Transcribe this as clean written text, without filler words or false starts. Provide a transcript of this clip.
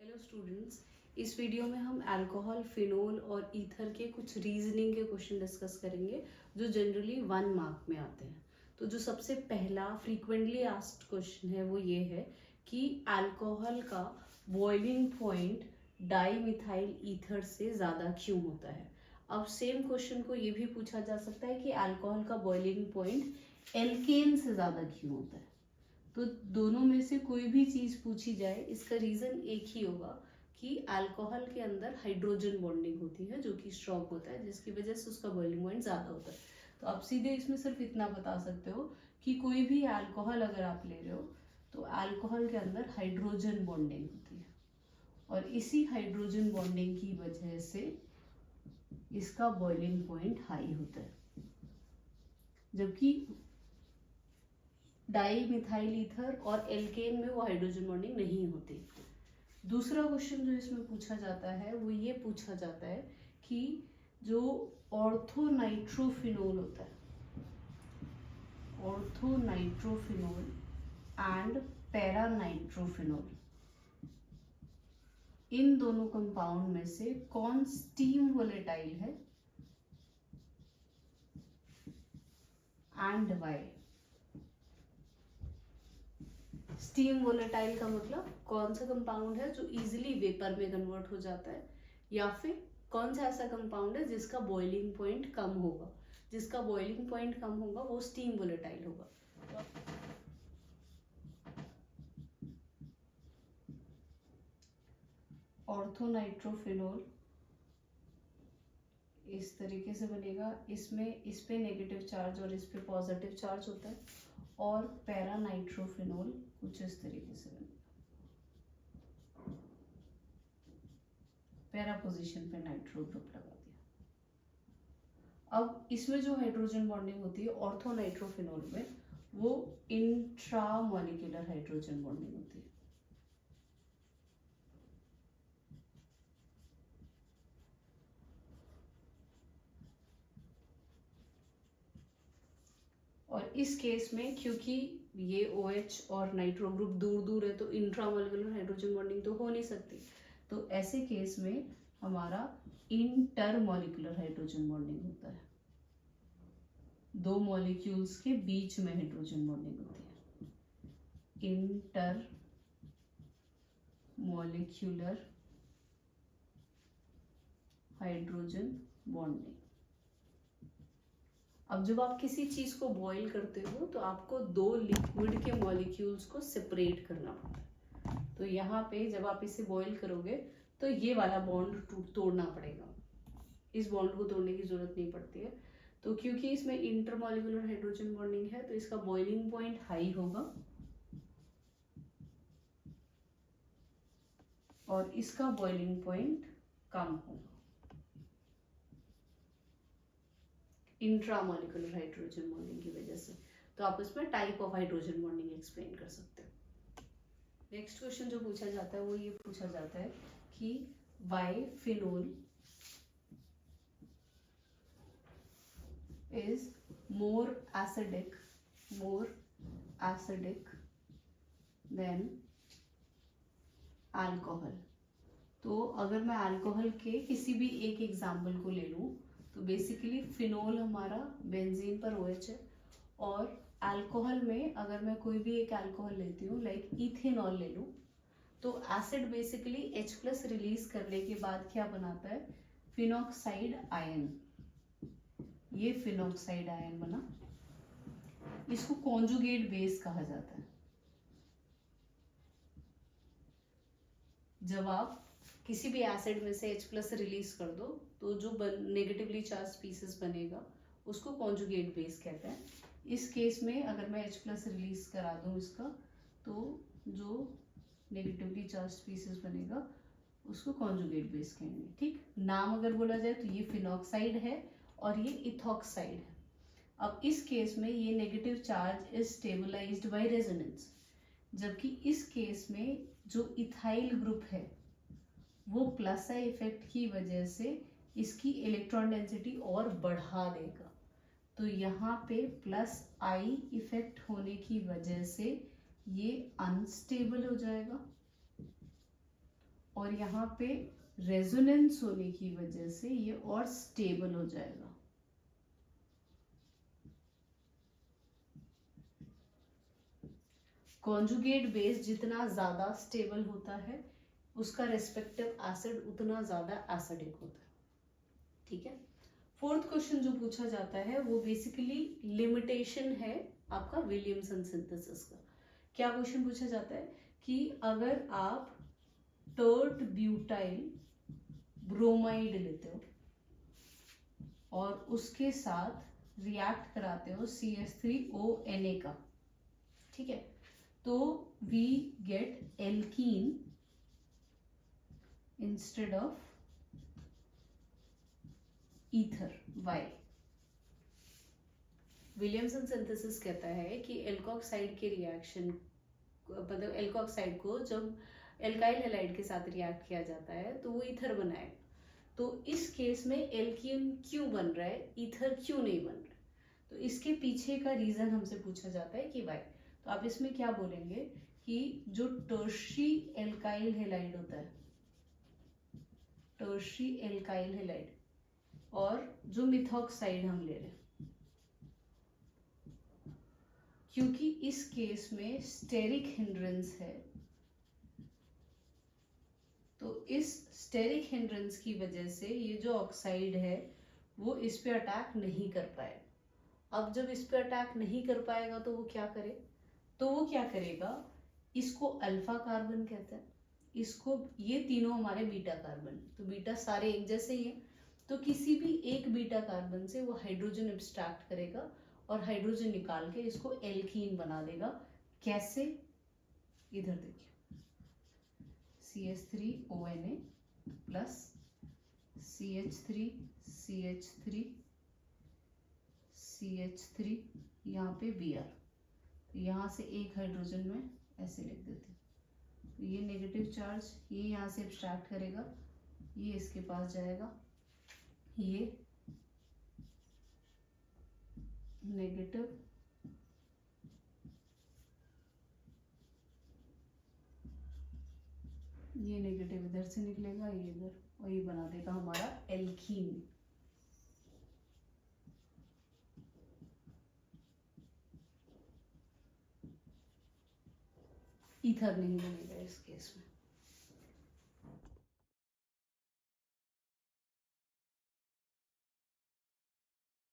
Hello students, इस video में हम अल्कोहल, फिनोल और ईथर के कुछ रीजनिंग के क्वेश्चन डिस्कस करेंगे जो जनरली 1 मार्क में आते हैं। तो जो सबसे पहला फ्रीक्वेंटली आस्क्ड क्वेश्चन है वो ये है कि अल्कोहल का बॉइलिंग पॉइंट डाईमिथाइल ईथर से ज़्यादा क्यों होता है। अब सेम क्वेश्चन को ये भी पूछा जा सकता है कि अल्कोहल का बॉइलिंग पॉइंट एल्केन से ज़्यादा क्यों होता है। तो दोनों में से कोई भी चीज पूछी जाए, इसका रीजन एक ही होगा कि अल्कोहल के अंदर हाइड्रोजन बॉन्डिंग होती है जो कि स्ट्रॉन्ग होता है, जिसकी वजह से उसका बॉइलिंग पॉइंट ज्यादा होता है। तो आप सीधे इसमें सिर्फ इतना बता सकते हो कि कोई भी अल्कोहल अगर आप ले रहे हो तो अल्कोहल के अंदर हाइड्रोजन बॉन्डिंग होती है और इसी हाइड्रोजन बॉन्डिंग की वजह से इसका बॉइलिंग पॉइंट हाई होता है, जबकि डाई मिथाइल ईथर और एल्केन में वो हाइड्रोजन बॉन्डिंग नहीं होती। दूसरा क्वेश्चन जो इसमें पूछा जाता है वो ये पूछा जाता है कि जो ऑर्थोनाइट्रोफिनोल होता है, ऑर्थोनाइट्रोफिनोल एंड पैरानाइट्रोफिनोल, इन दोनों कंपाउंड में से कौन स्टीम वोलेटाइल है एंड वाई। स्टीम वोलेटाइल का मतलब कौन सा कंपाउंड है जो इजीली वेपर में कन्वर्ट हो जाता है, या फिर कौन सा ऐसा कंपाउंड है जिसका बॉइलिंग पॉइंट कम होगा। जिसका बॉइलिंग पॉइंट कम होगा वो स्टीम वोलेटाइल होगा। ऑर्थोनाइट्रोफिनोल इस तरीके से बनेगा, इसमें इस पे नेगेटिव चार्ज और इस पे पॉजिटिव चार्ज होता है, और पैरानाइट्रोफिनोल कुछ इस तरीके से बनेगा, पैरा पोजीशन पे नाइट्रो ग्रुप लगा दिया। अब इसमें जो हाइड्रोजन बॉन्डिंग होती है ऑर्थोनाइट्रोफिनोल में, वो इंट्रामॉलिक्यूलर हाइड्रोजन बॉन्डिंग होती है। और इस केस में क्योंकि ये OH और नाइट्रो ग्रुप दूर दूर है तो इंट्रामॉलिक्यूलर हाइड्रोजन बॉन्डिंग तो हो नहीं सकती। तो ऐसे केस में हमारा इंटरमॉलिक्यूलर हाइड्रोजन बॉन्डिंग होता है, दो मॉलिक्यूल्स के बीच में हाइड्रोजन बॉन्डिंग होती है, इंटर मॉलिक्यूलर हाइड्रोजन बॉन्डिंग। अब जब आप किसी चीज को बॉईल करते हो तो आपको दो लिक्विड के मॉलिक्यूल्स को सेपरेट करना पड़ता है। तो यहाँ पे जब आप इसे बॉईल करोगे तो ये वाला बॉन्ड तोड़ना पड़ेगा, इस बॉन्ड को तोड़ने की जरूरत नहीं पड़ती है। तो क्योंकि इसमें इंटरमॉलिक्यूलर हाइड्रोजन बॉन्डिंग है तो इसका बॉइलिंग पॉइंट हाई होगा और इसका बॉइलिंग पॉइंट कम होगा, इंट्रामॉलिक्यूलर हाइड्रोजन बॉन्डिंग की वजह से। तो आप इसमें type of hydrogen bonding explain कर सकते हो। नेक्स्ट क्वेश्चन जो पूछा जाता है वो ये पूछा जाता है कि why phenol is more acidic than alcohol। तो अगर मैं अल्कोहल के किसी भी एक एग्जाम्पल को ले लूँ तो बेसिकली फिनोल हमारा बेंजीन पर OH है, और अल्कोहल में अगर मैं कोई भी एक अल्कोहल लेती हूँ लाइक इथेनॉल ले लूँ तो एसिड बेसिकली H+ रिलीज करने के बाद क्या बनाता है, फिनॉक्साइड आयन। ये फिनॉक्साइड आयन बना, इसको कॉन्जुगेट बेस कहा जाता है। जब आप किसी भी एसिड में से H+ रिलीज कर दो तो जो नेगेटिवली चार्ज स्पीसीज बनेगा उसको कॉन्जुगेट बेस कहते हैं। इस केस में अगर मैं H+ रिलीज करा दूं इसका, तो जो नेगेटिवली चार्ज स्पीसीज बनेगा उसको कॉन्जुगेट बेस कहेंगे। ठीक, नाम अगर बोला जाए तो ये फिनॉक्साइड है और ये इथॉक्साइड है। अब इस केस में ये negative charge is stabilised by resonance, जबकि इस केस में जो इथाइल ग्रुप है वो +I इफेक्ट की वजह से इसकी इलेक्ट्रॉन डेंसिटी और बढ़ा देगा। तो यहाँ पे +I इफेक्ट होने की वजह से ये अनस्टेबल हो जाएगा और यहाँ पे रेजोनेंस होने की वजह से ये और स्टेबल हो जाएगा। कॉन्जुगेट बेस जितना ज्यादा स्टेबल होता है उसका रेस्पेक्टिव एसिड उतना ज्यादा एसिडिक होता है। ठीक है। फोर्थ क्वेश्चन जो पूछा जाता है वो बेसिकली लिमिटेशन है आपका विलियमसन सिंथेसिस का। क्या क्वेश्चन पूछा जाता है कि अगर आप टर्ट ब्यूटाइल ब्रोमाइड लेते हो और उसके साथ रिएक्ट कराते हो CH3ONA का, ठीक है, तो we get alkene instead of ether. Why? Williamson synthesis कहता है कि एल्कोक्साइड के रिएक्शन, मतलब एल्कोक्साइड को जब एल्काइल हैलाइड के साथ रिएक्ट किया जाता है तो वो ईथर बनाएगा। तो इस केस में एल्कीन क्यों बन रहा है, ईथर क्यों नहीं बन रहा है? तो इसके पीछे का रीजन हमसे पूछा जाता है कि वाई। तो आप इसमें क्या बोलेंगे कि जो टर्शरी एल्काइल हैलाइड होता है, टर्शरी एल्काइल हैलाइड, और जो मिथॉक्साइड हम ले रहे हैं, क्योंकि इस केस में स्टेरिक हिंड्रेंस है, तो इस स्टेरिक हिंड्रेंस की वजह से ये जो ऑक्साइड है वो इस पे अटैक नहीं कर पाएगा। अब जब इस पे अटैक नहीं कर पाएगा तो वो क्या करे, तो वो क्या करेगा, इसको अल्फा कार्बन कहते हैं, इसको, ये तीनों हमारे बीटा कार्बन, तो बीटा सारे एक जैसे ही हैं, तो किसी भी एक बीटा कार्बन से वो हाइड्रोजन एब्स्ट्रैक्ट करेगा और हाइड्रोजन निकाल के इसको एल्कीन बना देगा। कैसे? इधर देखिए, CH3ONA प्लस CH3 यहाँ पे Br, यहाँ से एक हाइड्रोजन में ऐसे लिख देते, तो ये नेगेटिव चार्ज ये यहाँ से एब्स्ट्रैक्ट करेगा, ये इसके पास जाएगा, ये नेगेटिव, ये नेगेटिव इधर से निकलेगा, ये इधर, और ये बना देगा हमारा एल्कीन। ईथर नहीं बनेगा इस केस में।